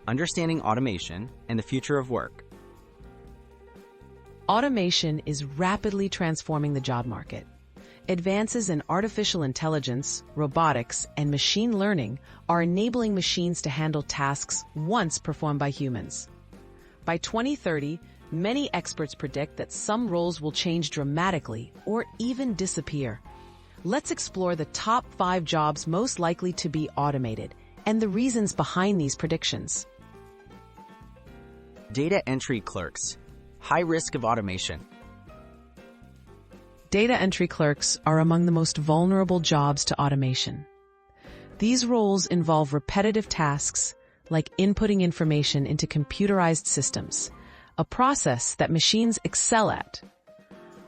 Understanding Automation and the Future of Work. Automation is rapidly transforming the job market. Advances in artificial intelligence, robotics, and machine learning are enabling machines to handle tasks once performed by humans. By 2030, many experts predict that some roles will change dramatically or even disappear. Let's explore the top 5 jobs most likely to be automated and the reasons behind these predictions. Data entry clerks. High risk of automation. Data entry clerks are among the most vulnerable jobs to automation. These roles involve repetitive tasks like inputting information into computerized systems, a process that machines excel at.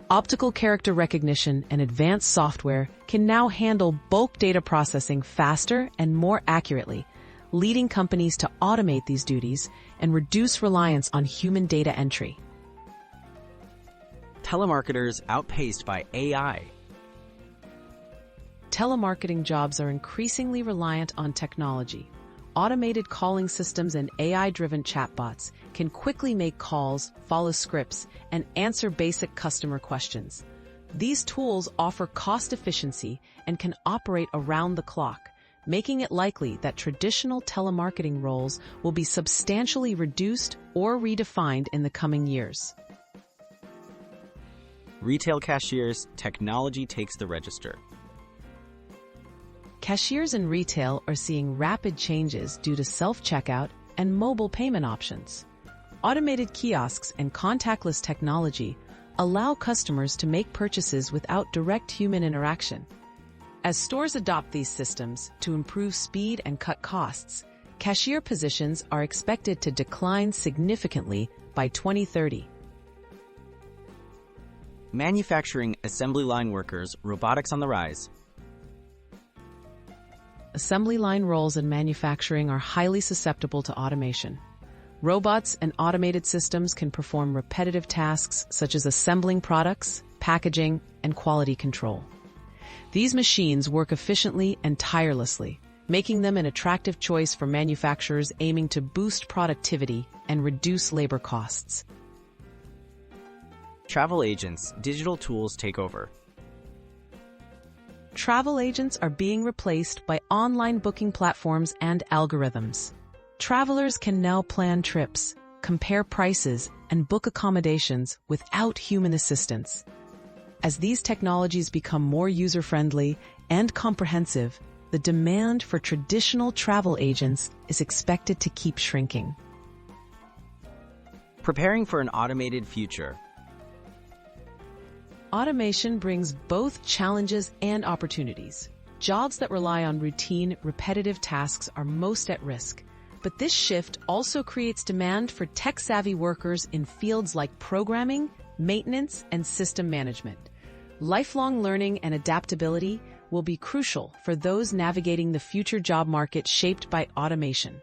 Optical character recognition and advanced software can now handle bulk data processing faster and more accurately, leading companies to automate these duties and reduce reliance on human data entry. Telemarketers outpaced by AI. Telemarketing jobs are increasingly reliant on technology. Automated calling systems and AI-driven chatbots can quickly make calls, follow scripts, and answer basic customer questions. These tools offer cost efficiency and can operate around the clock, making it likely that traditional telemarketing roles will be substantially reduced or redefined in the coming years. Retail cashiers, technology takes the register. Cashiers in retail are seeing rapid changes due to self-checkout and mobile payment options. Automated kiosks and contactless technology allow customers to make purchases without direct human interaction. As stores adopt these systems to improve speed and cut costs, cashier positions are expected to decline significantly by 2030. Manufacturing assembly line workers, robotics on the rise. Assembly line roles in manufacturing are highly susceptible to automation. Robots and automated systems can perform repetitive tasks such as assembling products, packaging, and quality control. These machines work efficiently and tirelessly, making them an attractive choice for manufacturers aiming to boost productivity and reduce labor costs. Travel agents, digital tools take over. Travel agents are being replaced by online booking platforms and algorithms. Travelers can now plan trips, compare prices, and book accommodations without human assistance. As these technologies become more user-friendly and comprehensive, the demand for traditional travel agents is expected to keep shrinking. Preparing for an automated future. Automation brings both challenges and opportunities. Jobs that rely on routine, repetitive tasks are most at risk. But this shift also creates demand for tech-savvy workers in fields like programming, maintenance, and system management. Lifelong learning and adaptability will be crucial for those navigating the future job market shaped by automation.